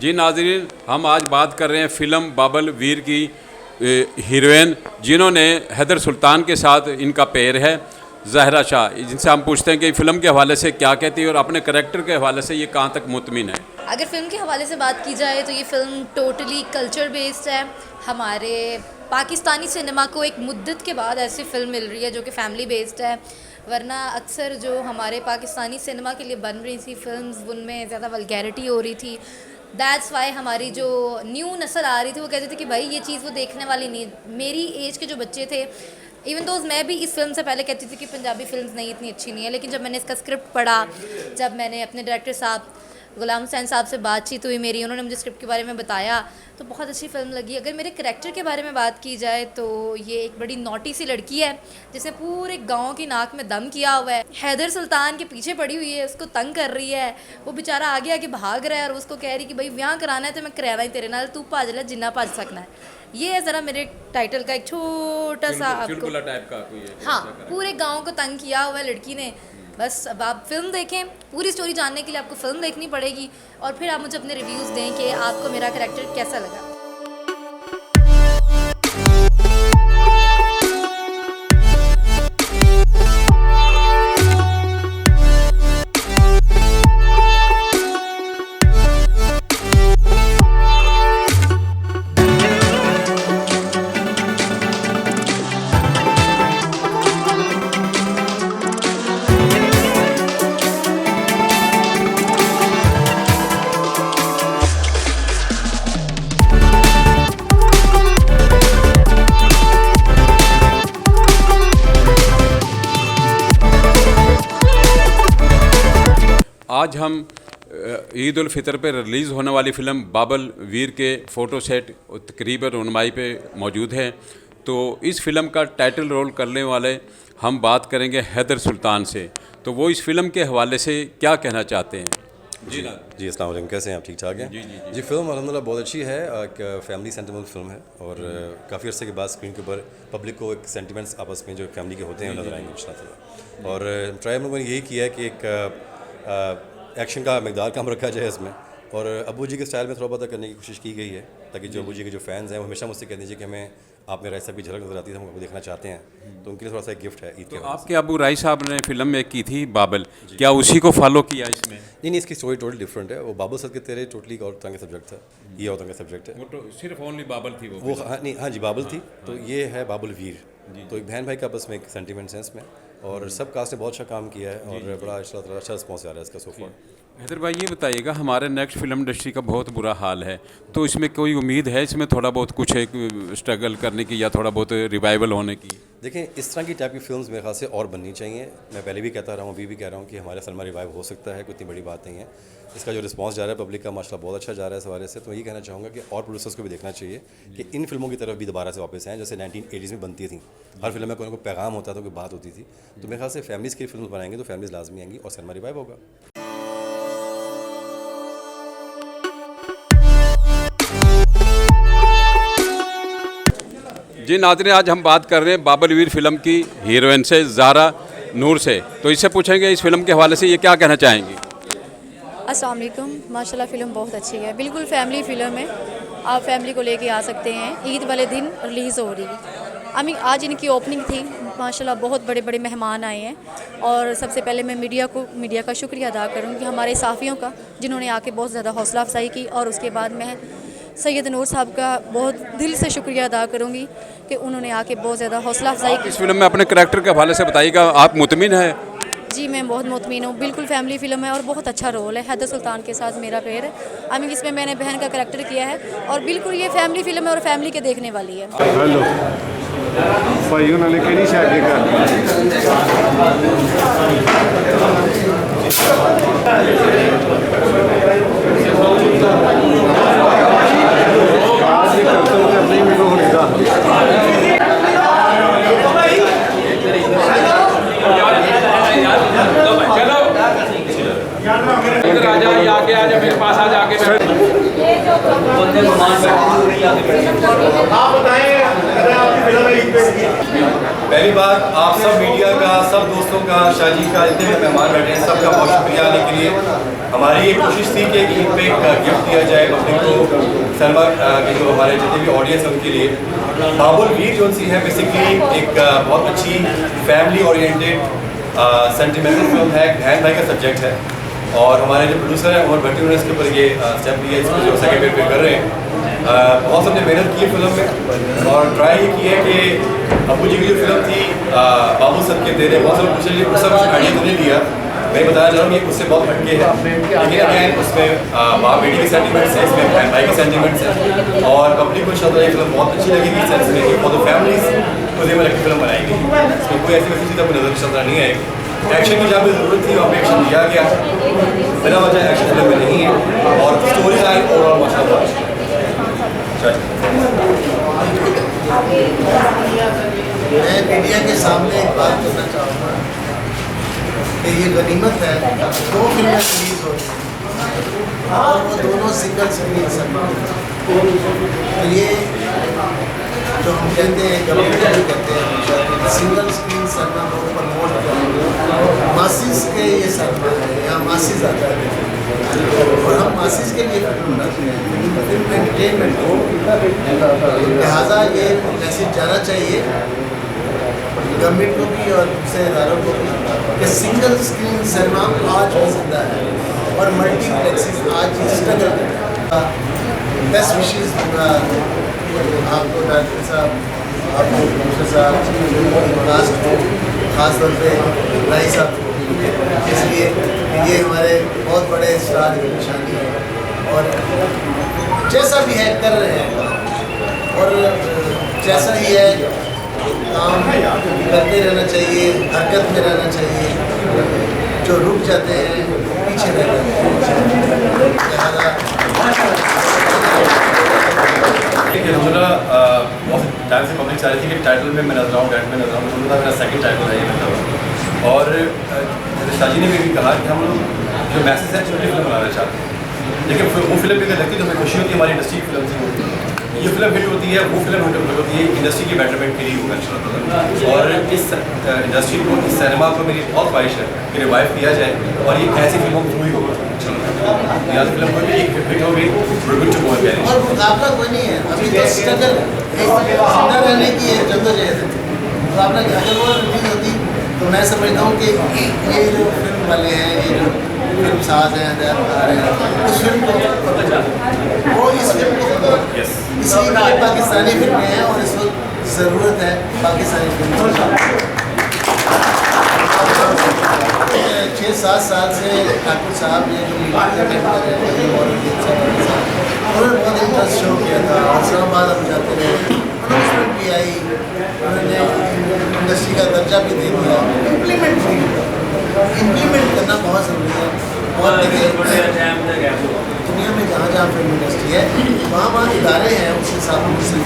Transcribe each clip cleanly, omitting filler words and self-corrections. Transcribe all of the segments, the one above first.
जी नाज़रीन, हम आज बात कर रहे हैं फ़िल्म बाबल वीर की हीरोइन जिन्होंने हैदर सुल्तान के साथ इनका पेयर है ज़हरा शाह, जिनसे हम पूछते हैं कि फ़िल्म के हवाले से क्या कहती है और अपने करैक्टर के हवाले से ये कहाँ तक मुतमिन है। अगर फ़िल्म के हवाले से बात की जाए तो ये फ़िल्म टोटली कल्चर बेस्ड है। हमारे पाकिस्तानी सिनेमा को एक मुद्दत के बाद ऐसी फ़िल्म मिल रही है जो कि फ़ैमिली बेस्ड है, वरना अक्सर जो हमारे पाकिस्तानी सिनेमा के लिए बन रही थी फ़िल्म्स उनमें ज़्यादा वल्गैरिटी हो रही थी। दैट्स वाई हमारी जो न्यू नस्ल आ रही थी वो कहते थे कि भाई ये चीज़ वो देखने वाली नहीं। मेरी एज के जो बच्चे थे, इवन दोज मैं भी इस फिल्म से पहले कहती थी कि पंजाबी फिल्म्स नहीं इतनी अच्छी नहीं है, लेकिन जब मैंने इसका स्क्रिप्ट पढ़ा, जब मैंने अपने डायरेक्टर साहब गुलाम हुसैन साहब से बातचीत हुई मेरी, उन्होंने मुझे स्क्रिप्ट के बारे में बताया तो बहुत अच्छी फ़िल्म लगी। अगर मेरे करैक्टर के बारे में बात की जाए तो ये एक बड़ी नॉटी सी लड़की है जिसने पूरे गांव की नाक में दम किया हुआ है, हैदर सुल्तान के पीछे पड़ी हुई है, उसको तंग कर रही है, वो बेचारा आगे आगे भाग रहा है और उसको कह रही कि भाई ब्याह कराना है तो मैं कराना ही तेरे नाल, तू भज ले जिन्ना भज सकना है। ये है ज़रा मेरे टाइटल का एक छोटा सा आपको टाइप का कोई है। हाँ, पूरे गाँव को तंग किया हुआ है लड़की ने। बस अब आप फिल्म देखें, पूरी स्टोरी जानने के लिए आपको फिल्म देखनी पड़ेगी और फिर आप मुझे अपने रिव्यूज़ दें कि आपको मेरा कैरेक्टर कैसा लगा। आज हम ईद उल फितर पे रिलीज़ होने वाली फ़िल्म बाबल वीर के फ़ोटो सेट तकरीब रुनमाई पे मौजूद हैं। तो इस फ़िल्म का टाइटल रोल करने वाले हम बात करेंगे हैदर सुल्तान से, तो वो इस फ़िल्म के हवाले से क्या कहना चाहते हैं। जी अस्सलाम वालेकुम, कैसे हैं आप? ठीक ठाक हैं? जी फिल्म अल्हम्दुलिल्लाह बहुत अच्छी है, एक फैमिली सेंटिमेंट फिल्म है और काफ़ी अर्से के बाद स्क्रीन के ऊपर पब्लिक को एक सेंटिमेंट्स आपस में जो फैमिली के होते हैं नजर आएंगे इंशाल्लाह। और ट्राई हम लोगों ने यही किया है कि एक एक्शन का मकदार कम रखा जाए इसमें और अबू जी के स्टाइल में थोड़ा बहुत करने की कोशिश की गई है, ताकि जो अबू जी के जो फैंस हैं वो हमेशा मुझसे कह दीजिए कि हमें आप में राय साहब की झलक नजर आती है, हम देखना चाहते हैं, तो उनके लिए थोड़ा सा एक गिफ्ट है ईद के। आपके अबू राय साहब ने फिल्म में की थी बाबल, क्या उसी को फॉलो किया इसमें? नहीं, इसकी स्टोरी टोटली डिफरेंट है। वो बाबल सद के तेरे टोटली और तरह का सब्जेक्ट था, ये और तरह का सब्जेक्ट है। वो तो सिर्फ ओनली बाबल थी वो हाँ नहीं, हाँ जी बाबल थी, तो ये है बाबुल वीर। तो एक बहन भाई का आपस में एक सेंटीमेंट सेंस में, और सब कास्ट ने बहुत अच्छा काम किया है और बड़ा अच्छा रिस्पॉन्स आ रहा है इसका सोफा। हैदर भाई ये बताइएगा, हमारे नेक्स्ट फिल्म इंडस्ट्री का बहुत बुरा हाल है, तो इसमें कोई उम्मीद है इसमें थोड़ा बहुत कुछ एक स्ट्रगल करने की या थोड़ा बहुत रिवाइवल होने की? देखें, इस तरह की टाइप की फिल्म्स मेरे ख्याल से और बननी चाहिए। मैं पहले भी कहता रहा हूँ, अभी भी कह रहा हूँ कि हमारा सिनेमा रिवाइव हो सकता है, कोई इतनी बड़ी बात नहीं है। इसका जो रिस्पांस जा रहा है पब्लिक का माशाल्लाह बहुत अच्छा जा रहा है इस हवाले से। तो यही कहना चाहूँगा कि और प्रोड्यूसर्स को भी देखना चाहिए कि इन फिल्मों की तरफ भी दोबारा से वापस आएँ, जैसे 1980s में बनती थी। हर फिल्म में कोई ना कोई पैगाम होता था, कोई बात होती थी। तो मेरे ख्याल से फैमिलीज़ की फिल्म बनाएंगे तो फैमिलीज़ लाजमी आएंगी और सिनेमा रिवाइव होगा। जी नाज़रीन, आज हम बात कर रहे हैं बाबल वीर फिल्म की हीरोइन से, ज़ारा नूर से, तो इससे पूछेंगे इस फिल्म के हवाले से ये क्या कहना चाहेंगी। अस्सलाम वालेकुम, माशाल्लाह फ़िल्म बहुत अच्छी है, बिल्कुल फैमिली फ़िल्म है, आप फैमिली को लेके आ सकते हैं। ईद वाले दिन रिलीज़ हो रही है। आज इनकी ओपनिंग थी, माशाल्लाह बहुत बड़े बड़े मेहमान आए हैं और सबसे पहले मैं मीडिया का शुक्रिया अदा करूँगी, हमारे साफ़ियों का जिन्होंने आके बहुत ज़्यादा हौसला अफजाई की, और उसके बाद मैं सैयद नूर साहब का बहुत दिल से शुक्रिया अदा करूँगी कि उन्होंने आके बहुत ज़्यादा हौसला अफजाई की। इस फिल्म में अपने करैक्टर के हवाले से बताइएगा, आप मुतमिन है? जी मैं बहुत मुतमिन हूँ, बिल्कुल फैमिली फ़िल्म है और बहुत अच्छा रोल है। हैदर सुल्तान के साथ मेरा पेयर है, इसमें मैंने बहन का करैक्टर किया है और बिल्कुल ये फैमिली फ़िल्म है और फैमिली के देखने वाली है। हेलो भाई, उन्होंने केड़ी शे अगे कर आजा मेरे पास आ जाके पहली बात, आप सब मीडिया का, सब दोस्तों का, शाजी का, जितने भी मेहमान बैठे हैं, सबका बहुत शुक्रिया आने के लिए। हमारी ये कोशिश थी कि ईद पे एक गिफ्ट दिया जाए पब्लिक को, सलमा के जो हमारे जितने भी ऑडियंस है उनके लिए। बाबुल वीर जो सी है बेसिकली एक बहुत अच्छी फैमिली ओरिएंटेड सेंटिमेंटल फिल्म है, बहन भाई का सब्जेक्ट है, और हमारे जो प्रोड्यूसर हैं उमर भट्टी उन्होंने इसके ऊपर ये स्टेप लिया, इसको जो सेकंड पे कर रहे हैं। बहुत सबने मेहनत की है फिल्म में, और ट्राई ये की है कि अबू जी की जो फिल्म थी बाबू सब के दे रहे, बहुत सब पूछे उस सब कुछ आइडिया तो नहीं लिया, मैं बताना चाह रहा हूँ कि उससे बहुत हटके है, लेकिन अगैन उसमें बाप बेटी के सेंटीमेंट्स हैं, इसमें बहन भाई के सेंटीमेंट्स हैं, और पब्लिक को इंशाल्लाह ये फिल्म बहुत अच्छी लगेगी। सेंस में कि फॉर द फैमिलीज को ये वाली फिल्म बनाएगी, इसमें कोई ऐसी वैसी चीज़ आपको नजर इंशाल्लाह नहीं आएगी। एक्शन की जहाँ पे ज़रूरत थी वहाँ पे एक्शन दिया गया, बिना वजह एक्शन फिल्म में नहीं है, और स्टोरी लाइन ओवरऑल माशाल्लाह। मैं मीडिया के सामने एक बात करना चाहूँगा कि ये गनीमत है, 2 फिल्में रिलीज हो रही हैं और वो दोनों सिंगल स्क्रीन सनमा। तो ये जो हम कहते हैं गवर्नमेंट कहते हैं सिंगल स्क्रीन सनमा को प्रमोट करेंगे। मासिस के ये सनमा है, यहाँ मासिस आता है और हम मासिस के लिए फिल्म बनाते हैं, फिल्म एंटरटेनमेंट को, लिहाजा ये मैसेज जाना चाहिए गवर्नमेंट को भी और दूसरे इदारों को भी कि सिंगल स्क्रीन सिनेमा आज भी जिंदा है और मल्टीप्लेक्सेस आज स्ट्रगल कर। बेस्ट विशेज़ दूंगा आपको डॉक्टर साहब, आपको प्रोफेसर साहब, कास्ट को, खास तौर पे राई साहब को, इसलिए ये हमारे बहुत बड़े स्टार की निशानी है और जैसा भी है कर रहे हैं और जैसा ही है काम करते रहना चाहिए, हरकत में रहना चाहिए, जो रुक जाते हैं पीछे रह जाते हैं। बहुत टाइम से पब्लिक चाह रही थी कि टाइटल में मैं नजर आऊँ, टाइटल में नजर आऊँ, तो मेरा सेकंड टाइटल है ये मतलब, और शाजी ने भी कहा कि हम लोग जो मैसेज है छोटी फिल्म बनाना चाहते हैं, लेकिन वो फिल्म भी अगर लगती है तो हमें खुशी होती है, हमारी इंडस्ट्री की फिल्म थी, ये फिल्म हिट होती है, वो फिल्म हिट होती है, इंडस्ट्री की बेटरमेंट के लिए होगा इंशाल्लाह। और इस इंडस्ट्री को, इस सिनेमा को मेरी बहुत ख्वाहिश है कि रिवाइव किया जाए और ये ऐसी फिल्मों को हुई होगा इंशाल्लाह। या फिल्म को भी एक हिट होगी, गुड टू गो अगेन। और मुकाबला कोई नहीं है, अभी तो स्ट्रगल जिंदा रहने की है, जद्दोजहद है। मुकाबला अगर वो रिलीज होती तो मैं समझता हूँ कि ये जो फिल्म वाले हैं, ये जो फिल्म साज हैं, हदायतकार हैं, उस फिल्म को वो इस फिल्म को इसलिए पाकिस्तानी फिल्में हैं और इस वक्त ज़रूरत है पाकिस्तानी फिल्म। 6-7 साल से ठाकुर साहब ने जो उन्होंने बहुत इंटरेस्ट शो किया था, इस्लामाबाद हम जाते रहे, अनाउंसमेंट भी आई, उन्होंने इंडस्ट्री का दर्जा भी दे दिया, इम्प्लीमेंट करना बहुत ज़रूरी है। और देखिए दुनिया में जहाँ जहाँ फिल्म इंडस्ट्री है वहाँ इदारे हैं उस हिसाब से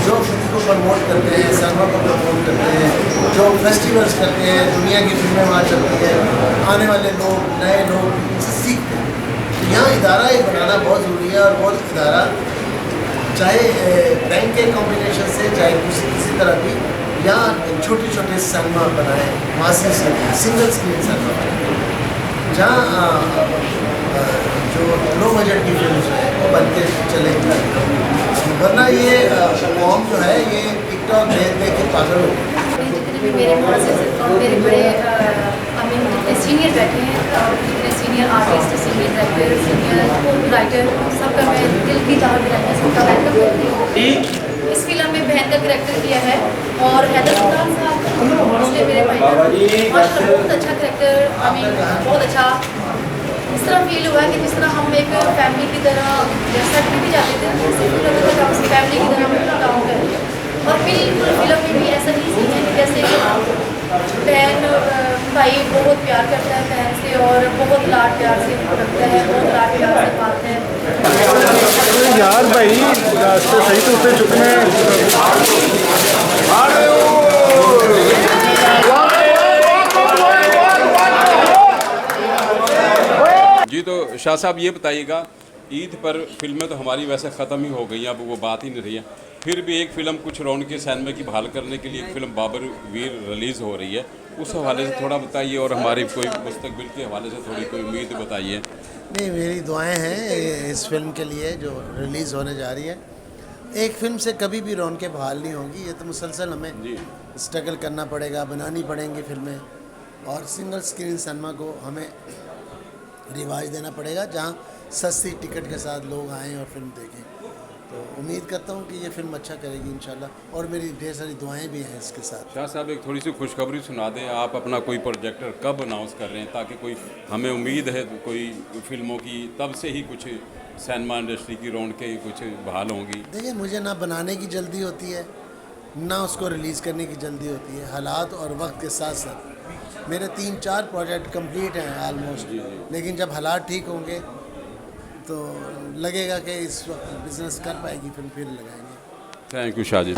जो फिल्म को प्रमोट करते हैं, सिनेमा को प्रमोट करते हैं, जो फेस्टिवल्स करते हैं, दुनिया की फिल्में वहाँ चलती है, आने वाले लोग, नए लोग सीखते हैं। यहाँ इदारा एक बनाना बहुत ज़रूरी है और वो इदारा चाहे बैंक के कॉम्बिनेशन से, चाहे किसी तरह भी, यहाँ छोटे छोटे सिनेमा बनाए, मासिस सिंगल स्क्रीन सिनेमा बनाए, जहाँ जो लो बजट की फिल्म है वो बनते चले, वरना ये कौम जो है ये टिकटॉक देख के पागल हो गई। जितने भी मेरे मेरे बड़े जितने सीनियर बैठे हैं, जितने senior artist, senior director, senior writer, सबका मैं दिल की चाह भी रहता है, सबका वेलकम करती हूँ। इस फिल्म में बहन का करेक्टर किया है और हैदर सुल्तान साहब इसलिए मेरे भाई बहुत अच्छा करेक्टर, बहुत अच्छा। इस तरह फील हुआ कि जिस तरह हम एक फैमिली की तरह जैसा भी जाते थे, हम फैमिली की तरह हम काम कर रहे हैं और बिल्कुल फिल्म में भी ऐसा ही सीन है कि जैसे कि बहन भाई बहुत प्यार करता है बहन से और बहुत लाड प्यार से रखता है, बहुत लाड प्यार से पालता है। यार भाई रास्ते सही तो उससे चुकने आ रहे हो। जी तो शाह साहब ये बताइएगा, ईद पर फिल्में तो हमारी वैसे ख़त्म ही हो गई हैं, अब वो बात ही नहीं रही है, फिर भी एक फ़िल्म कुछ रौनक सिनेमा की बहाल करने के लिए एक फ़िल्म बाबर वीर रिलीज़ हो रही है, उस हवाले से थोड़ा बताइए और हमारी कोई मुस्तकबिल के हवाले से थोड़ी कोई उम्मीद बताइए। नहीं, मेरी दुआएं हैं इस फिल्म के लिए जो रिलीज़ होने जा रही है। एक फिल्म से कभी भी रौनकें बहाल नहीं होंगी, ये तो मुसलसल हमें स्ट्रगल करना पड़ेगा, बनानी पड़ेंगी फिल्में, और सिंगल स्क्रीन सिनेमा को हमें रिवाज देना पड़ेगा जहाँ सस्ती टिकट के साथ लोग आएँ और फिल्म देखें। तो उम्मीद करता हूँ कि ये फिल्म अच्छा करेगी इंशाल्लाह, और मेरी ढेर सारी दुआएं भी हैं इसके साथ। शाह साहब एक थोड़ी सी खुशखबरी सुना दें, आप अपना कोई प्रोजेक्टर कब अनाउंस कर रहे हैं, ताकि कोई हमें उम्मीद है तो कोई फिल्मों की तब से ही कुछ सिनेमा इंडस्ट्री की रौनकें कुछ बहाल होंगी। देखिए, मुझे ना बनाने की जल्दी होती है, ना उसको रिलीज़ करने की जल्दी होती है। हालात और वक्त के साथ साथ मेरे 3-4 प्रोजेक्ट कंप्लीट हैं आलमोस्ट, लेकिन जब हालात ठीक होंगे तो लगेगा कि इस वक्त बिज़नेस कर पाएगी फिल्म, फिर लगाएंगे। Thank you Shah ji.